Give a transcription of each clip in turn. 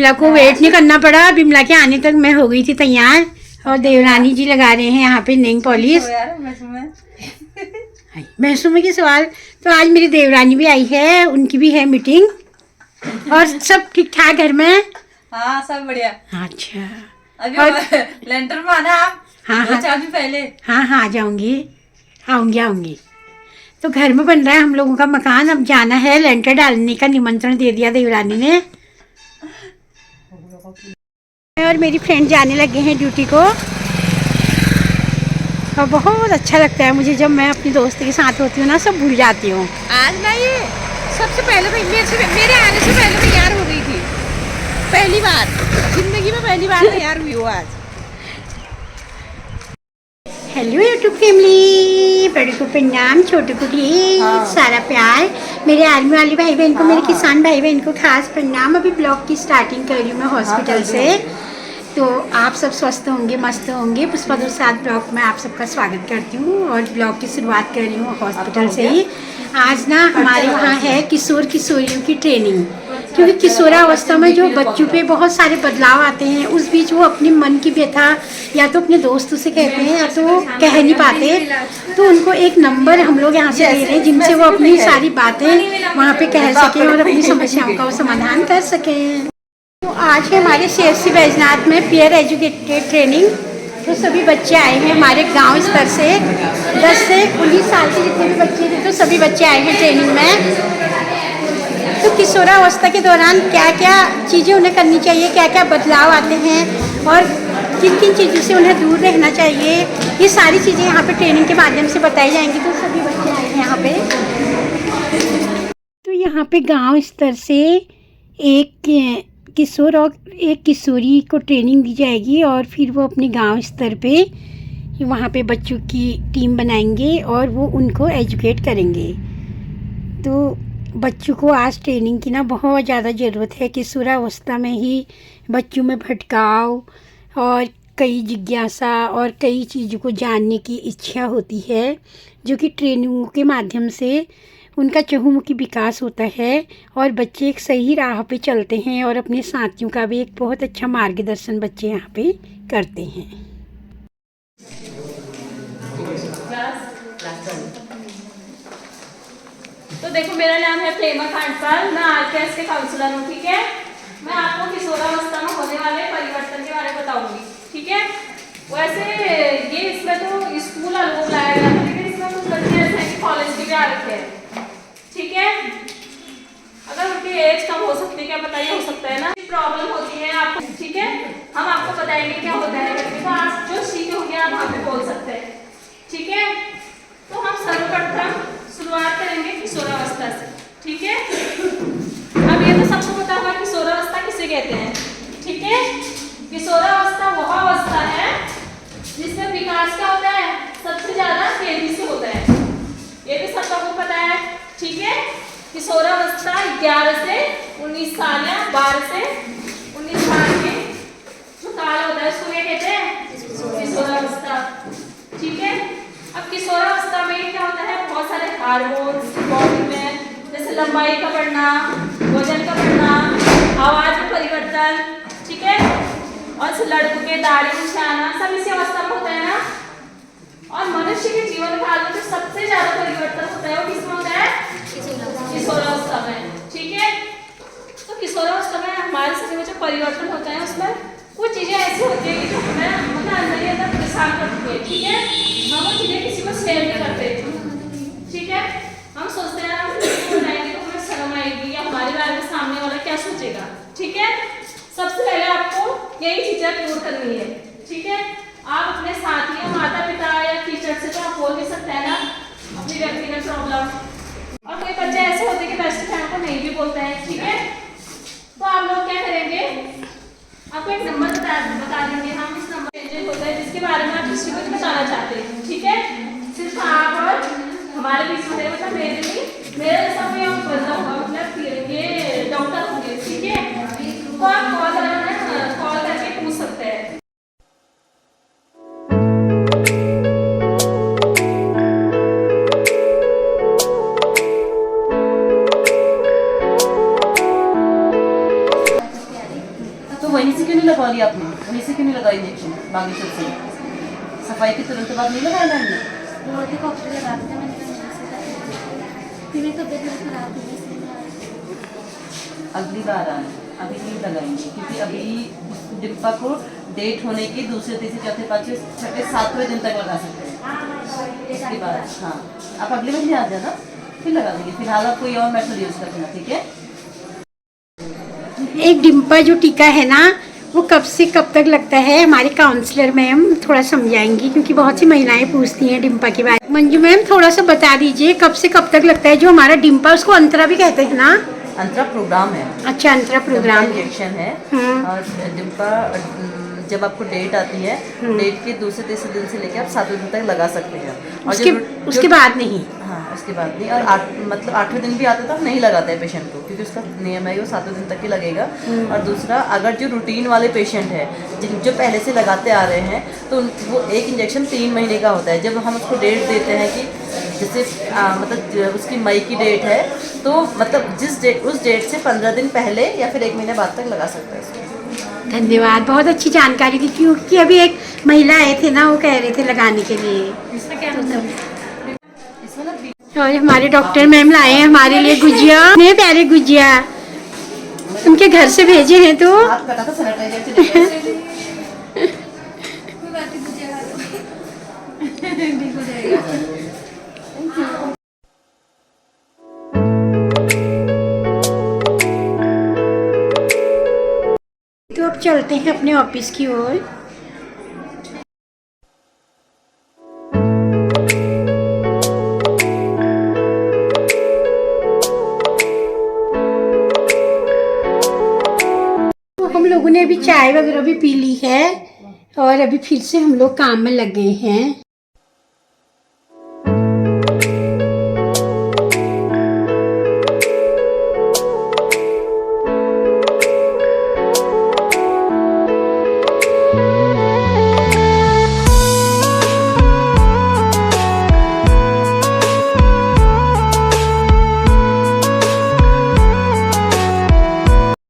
बिमला को वेट नहीं करना पड़ा। बिमला के आने तक मैं हो गई थी तैयार और देवरानी जी लगा रहे हैं यहाँ पे नेल पॉलिश। महसूमे के सवाल। तो आज मेरी देवरानी भी आई है, उनकी भी है मीटिंग। और सब ठीक ठाक घर में? हाँ सब बढ़िया। अच्छा अभी और लेंटर में आना आप। हाँ हाँ 4 दिन पहले। हाँ आ जाऊंगी, आऊंगी। तो घर में बन रहा है हम लोगों का मकान, अब जाना है लेंटर डालने का निमंत्रण दे दिया देवरानी ने। और मेरी फ्रेंड जाने लगे हैं ड्यूटी को और बहुत अच्छा लगता है मुझे जब मैं अपनी दोस्त के साथ होती हूँ ना, सब भूल जाती हूँ। आज ना ये सबसे पहले मेरे आने से पहले तैयार हो गई थी, पहली बार जिंदगी में पहली बार तैयार हुई हो आज। हेलो यूट्यूब फैमिली, बड़े को प्रणाम, छोटे को ढेर सारा प्यार। मेरे आर्मी वाले भाई बहन को, मेरे किसान भाई बहन को खास प्रणाम। अभी ब्लॉग की स्टार्टिंग कर रही हूँ मैं हॉस्पिटल से। तो आप सब स्वस्थ होंगे, मस्त होंगे। पुष्पा दूर साथ ब्लॉग में आप सबका स्वागत करती हूँ और ब्लॉग की शुरुआत कर रही हूँ हॉस्पिटल से ही। आज ना हमारे वहाँ है किशोर किशोरियों की ट्रेनिंग, क्योंकि किशोरावस्था में जो बच्चों पे बहुत सारे बदलाव आते हैं, उस बीच वो अपने मन की व्यथा या तो अपने दोस्तों से कहते हैं या तो वो कह नहीं पाते। तो उनको एक नंबर हम लोग यहाँ से दे रहे हैं जिनसे वो अपनी सारी बातें वहाँ पे कह सकें और अपनी समस्याओं का वो समाधान कर सकें। तो आज है हमारे CHC बैजनाथ में पीयर एजुकेटेड ट्रेनिंग। तो सभी बच्चे आए हैं हमारे गांव स्तर से, 10 से 19 साल के जितने भी बच्चे थे तो सभी बच्चे आए हैं ट्रेनिंग में। तो किशोरावस्था के दौरान क्या क्या चीज़ें उन्हें करनी चाहिए, क्या क्या बदलाव आते हैं और किन किन चीज़ों से उन्हें दूर रहना चाहिए, ये सारी चीज़ें यहाँ पे ट्रेनिंग के माध्यम से बताई जाएंगी। तो सभी बच्चे आए हैं यहाँ पे। तो यहाँ पे गाँव स्तर से एक किशोर और एक किशोरी को ट्रेनिंग दी जाएगी और फिर वो अपने गांव स्तर पे वहाँ पे बच्चों की टीम बनाएंगे और वो उनको एजुकेट करेंगे। तो बच्चों को आज ट्रेनिंग की ना बहुत ज़्यादा ज़रूरत है। किशोरावस्था में ही बच्चों में भटकाव और कई जिज्ञासा और कई चीज़ों को जानने की इच्छा होती है, जो कि ट्रेनिंगों के माध्यम से उनका चहुमुखी विकास होता है और बच्चे एक सही राह पे चलते हैं और अपने साथियों का भी एक बहुत अच्छा मार्गदर्शन बच्चे यहाँ पे करते हैं। तो देखो मेरा नाम है प्रेमा खांडपाल, मैं RKS के काउंसलर हूँ। ठीक है, मैं आपको किशोरावस्था में होने वाले परिवर्तन के बारे में बताऊंगी। ठीक है, वैसे ये इसमें तो स्कूल अनुभव लाया गया था, लेकिन इसमें कुछ बच्चे ऐसे हैं कि कॉलेज के भी आ रखे हैं। ठीक है, अगर उनकी एज कम हो सकती है, क्या पता, ये हो सकता है ना प्रॉब्लम होती है आपको। ठीक है, हम आपको बताएंगे क्या होता है करके, तो आप जो सीखे होंगे आप वहाँ पे बोल सकते हैं। ठीक है, तो हम सर्वप्रथम शुरुआत करेंगे किशोरावस्था से। ठीक है, अब ये तो सबको पता होगा किशोरावस्था किसे कहते हैं। ठीक है, किशोरावस्था वह अवस्था है जिसमें विकास क्या होता है, सबसे ज्यादा तेजी से होता है, ये भी सबको पता है। ठीक है, किशोरावस्था 11 से 19 साल या 12 से 19 साल के जो काल होता है उसको क्या कहते हैं, किशोरावस्था। ठीक है, अब किशोरावस्था में क्या होता है, बहुत सारे हार्मोन्स बॉडी में, जैसे लंबाई का बढ़ना, वजन का बढ़ना, आवाज में परिवर्तन। ठीक है, और लड़कों के दाढ़ी मुछाना सब इसी अवस्था में होता है ना। और मनुष्य के जीवन काल में जो सबसे ज्यादा परिवर्तन होता है वो किसमें होता है, किशोरावस्था में। ठीक है, तो किशोरावस्था में हमारे शरीर में जो परिवर्तन होता है उसमें कुछ चीजें ऐसी होती है कि जो हमें मतलब अंदर ही अंदर परेशान करती है। ठीक है, हम वो चीजें किसी को शेयर नहीं करते। ठीक है, हम सोचते हैं हम किसी को बताएंगे तो हमें शर्म आएगी या हमारे बारे में सामने वाला क्या सोचेगा। ठीक है, सबसे पहले आपको यही चीजें दूर करनी है। ठीक है, आप अपने साथियों, माता पिता या टीचर से तो आप बोल नहीं सकते हैं ना अपनी व्यक्तिगत प्रॉब्लम। और कोई बच्चे ऐसे होते हैं कि बेस्ट फ्रेंड को नहीं भी बोलते हैं। ठीक है, तो आप लोग क्या करेंगे, आपको एक नंबर बता देंगे हम, इस नंबर चेंज होता है जिसके बारे में आप किसी को बताना चाहते हैं। ठीक है, सिर्फ आप और हमारे बीच में, मतलब मेरे नहीं, मेरे जैसा कोई आप बंदा होगा, मतलब ये डॉक्टर होंगे। ठीक है, तो आप कॉल करके पूछ सकते हैं। दी आपने, वहीं से क्यों नहीं लगाई इंजेक्शन बागेश्वर से? सफाई के तुरंत बाद नहीं लगाया मैम ने? अगली बार आए, अभी नहीं लगाएंगे क्योंकि अभी डिम्पा को डेट होने की दूसरे तीसरे चौथे पाँचवें छठे सातवें दिन तक लगा सकते हैं। इसके बाद हाँ, आप अगले महीने आ जाना, फिर लगा देंगे। फिलहाल आप कोई और मेथड यूज़ करना, ठीक है? एक डिम्पा जो टीका है ना, वो कब से कब तक लगता है? हमारी काउंसलर मैम थोड़ा समझाएंगी क्योंकि बहुत सी महिलाएं पूछती हैं डिम्पा के बारे में। मंजू मैम थोड़ा सा बता दीजिए कब से कब तक लगता है? जो हमारा डिम्पा, उसको अंतरा भी कहते हैं ना? अंतरा प्रोग्राम है। अच्छा, अंतरा प्रोग्राम इंजेक्शन है। हाँ। और डिम्पा जब आपको डेट आती है, डेट के दूसरे तीसरे दिन से लेकर आप 7वें दिन तक लगा सकते हैं। और उसके बाद नहीं? हाँ, उसके बाद नहीं। और मतलब 8वें दिन भी आते तक नहीं लगाते हैं पेशेंट को, क्योंकि उसका नियम है वो 7वें दिन तक ही लगेगा। और दूसरा, अगर जो रूटीन वाले पेशेंट है जो पहले से लगाते आ रहे हैं, तो वो एक इंजेक्शन 3 महीने का होता है। जब हम उसको डेट देते हैं कि जैसे मतलब उसकी मई की डेट है, तो मतलब उस डेट से 15 दिन पहले या फिर 1 महीने बाद तक लगा सकते हैं उसको। धन्यवाद, बहुत अच्छी जानकारी की। क्योंकि अभी एक महिला आए थे ना, वो कह रहे थे लगाने के लिए। इसमें क्या और हमारे डॉक्टर मैम लाए हैं हमारे लिए गुजिया, इतने प्यारे गुजिया, उनके घर से भेजे हैं। तो हाथ कटा तो सैनिटाइजर तो अब चलते हैं अपने ऑफिस की ओर। हम लोगों ने अभी चाय वगैरह भी पी ली है और अभी फिर से हम लोग काम में लग गए हैं।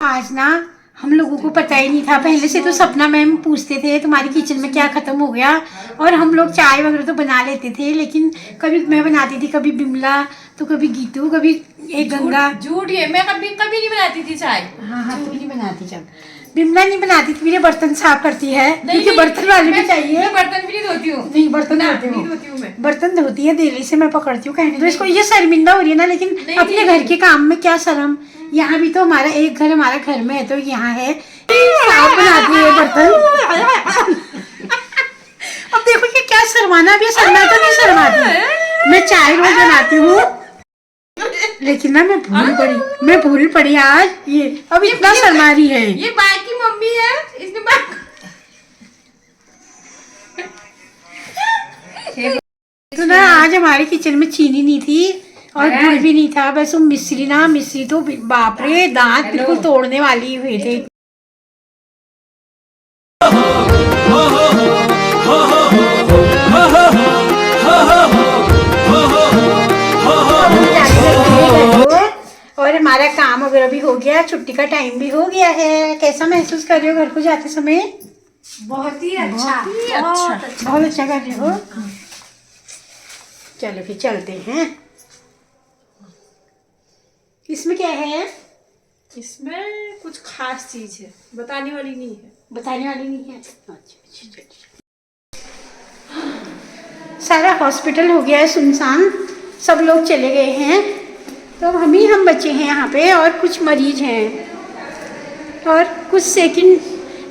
आज ना हम लोगों को पता ही नहीं था, पहले से तो सपना मैम पूछते थे तुम्हारी किचन में क्या खत्म हो गया, और हम लोग चाय वगैरह तो बना लेते थे, लेकिन कभी मैं बनाती थी, कभी बिमला, तो कभी गीतू, कभी एक गंगा। झूठ है, मैं कभी कभी नहीं बनाती थी चाय। हाँ, तो नहीं बनाती। जब बिमला नहीं बनाती थी, मेरे बर्तन साफ करती है, क्योंकि बर्तन वाली भी चाहिए। मैं बर्तन भी नहीं धोती हूँ। नहीं, बर्तन धोती हूँ मैं। बर्तन धोती है, दिल्ली से मैं पकड़ती हूँ। कहने तो इसको ये शर्मिंदा हो रही है ना, लेकिन अपने घर के काम में क्या शर्म। यहाँ भी तो हमारा एक घर हमारा घर में है, तो यहाँ है साफ बनाती है बर्तन। अब देखो कि क्या शर्माना, अभी शर्मा तो नहीं शर्माती। मैं चाय रोज बनाती हूँ, लेकिन ना मैं भूल पड़ी आज। ये अब इतना शर्मा रही है। ये बाई की मम्मी है, इसने तो ना आज हमारी किचन में चीनी नहीं थी और गुड़ भी नहीं था, बस वो मिश्री तो बाप रे, दांत बिल्कुल तोड़ने वाली हुए थे। और हमारा काम वगैरह भी हो गया, छुट्टी का टाइम भी हो गया है। कैसा महसूस कर रहे हो घर को जाते समय? बहुत ही अच्छा। बहुत अच्छा कर रहे हो। चलो फिर चलते हैं। इसमें क्या है? इसमें कुछ खास चीज है, बताने वाली नहीं है। बताने वाली नहीं है? अच्छा। सारा हॉस्पिटल हो गया है सुनसान, सब लोग चले गए हैं, तो हम बचे हैं यहाँ पे, और कुछ मरीज हैं और कुछ सेकंड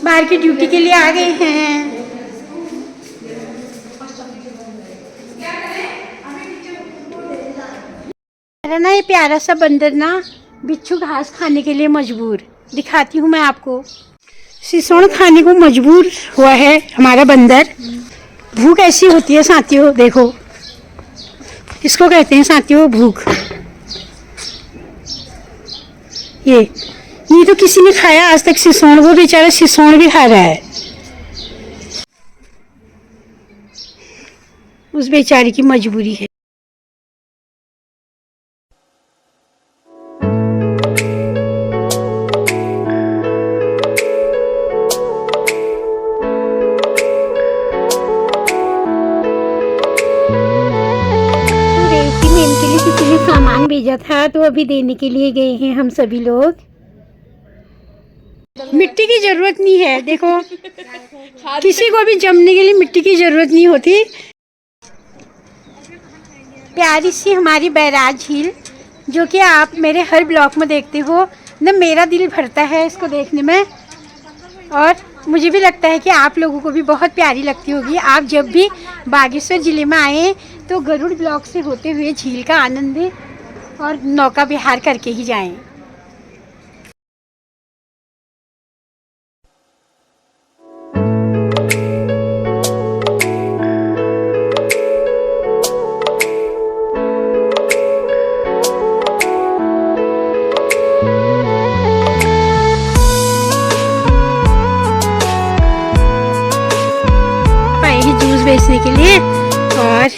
बार की ड्यूटी के लिए आ गए हैं। मेरा ना ये प्यारा सा बंदर ना बिच्छू घास खाने के लिए मजबूर, दिखाती हूँ मैं आपको। सिसोड़ खाने को मजबूर हुआ है हमारा बंदर। भूख ऐसी होती है साथियों, देखो इसको कहते हैं साथियों भूख। ये तो किसी ने खाया आज तक सिसोड़, वो बेचारा सिसोड़ भी खा रहा है। उस बेचारे की मजबूरी है। सामान भेजा था तो अभी देने के लिए गए हैं हम सभी लोग। मिट्टी की जरूरत नहीं है, देखो किसी को भी जमने के लिए मिट्टी की जरूरत नहीं होती। प्यारी सी हमारी बैराज झील जो कि आप मेरे हर ब्लॉग में देखते हो ना, मेरा दिल भरता है इसको देखने में, और मुझे भी लगता है कि आप लोगों को भी बहुत प्यारी लगती होगी। आप जब भी बागेश्वर ज़िले में आए तो गरुड़ ब्लॉक से होते हुए झील का आनंद लें और नौका विहार करके ही जाएं। जूस बेचने के लिए, और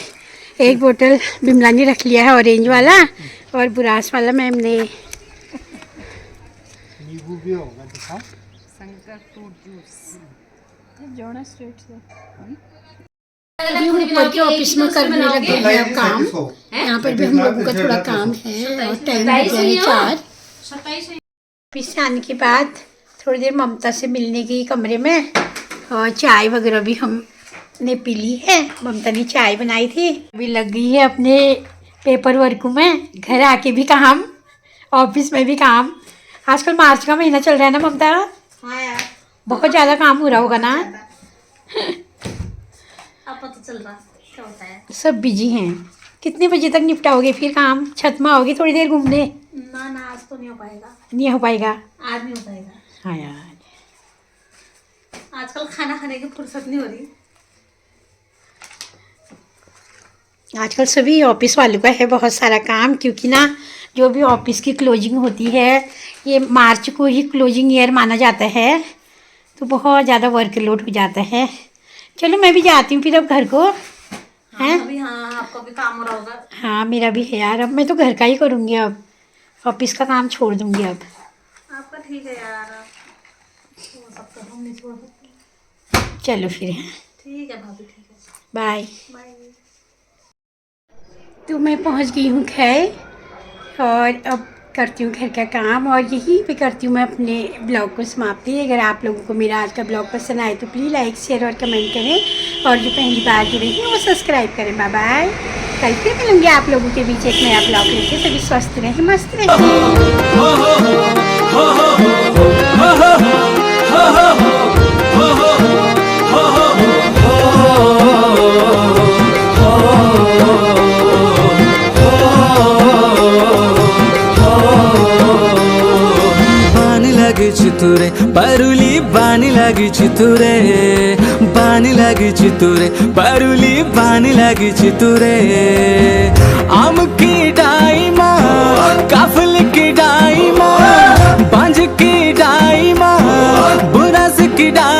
एक बोतल बिमला ने रख लिया है ऑरेंज वाला, और बुरास वाला मैम ने। ऊपर के ऑफिस में करने लगे हैं अब काम। यहाँ पर भी हम लोगों का थोड़ा काम है और टाइम हो गया है 4। ऑफिस से आने के बाद थोड़ी देर ममता से मिलने गई कमरे में, और चाय वगैरह भी हमने पी ली है। ममता ने चाय बनाई थी। अभी लग गई है अपने पेपर वर्क में, घर आके भी काम, ऑफिस में भी काम। आजकल मार्च का महीना चल रहा है ना ममता? हाँ यार, बहुत ज़्यादा काम हो रहा होगा ना? अब पता चल रहा क्या होता है। सब बिजी हैं। कितने बजे तक निपटाओगे फिर काम? छत में आओगे थोड़ी देर घूमने? ना आज तो नहीं हो पाएगा। नहीं हो पाएगा? आज नहीं हो पाएगा। हाँ यार, आजकल खाना खाने की फुर्सत नहीं हो रही। आजकल सभी ऑफिस वालों का है बहुत सारा काम, क्योंकि ना जो भी ऑफिस की क्लोजिंग होती है, ये मार्च को ही क्लोजिंग ईयर माना जाता है, तो बहुत ज़्यादा वर्कलोड हो जाता है। चलो मैं भी जाती हूँ फिर अब घर को। हैं? अभी हाँ, आपका भी काम हो रहा होगा। हाँ मेरा भी है यार, अब मैं तो घर का ही करूँगी, अब ऑफिस का काम छोड़ दूँगी अब। आपका ठीक है यार, वो सब तो हम नहीं छोड़ सकते। चलो फिर, ठीक है भाभी, ठीक है, बाय। बाय। तो मैं पहुंच गई हूँ खैर, और अब करती हूँ घर का काम, और यहीं पे करती हूँ मैं अपने ब्लॉग को समाप्ति। अगर आप लोगों को मेरा आज का ब्लॉग पसंद आए तो प्लीज़ लाइक शेयर और कमेंट करें, और जो पहली बार जुड़े हैं वो सब्सक्राइब करें। Bye bye. कल फिर मिलूँगी आप लोगों के बीच एक नया ब्लॉग लेके। सभी स्वस्थ रहें, मस्त चितुरे परुली बानी लगी चितुरे, बानी लगी चितुरे, परुली बानी लगी चितुरे। आम की डाई माँ, काफल की डाई माँ, बांझ की डाई माँ, बुरास की डाई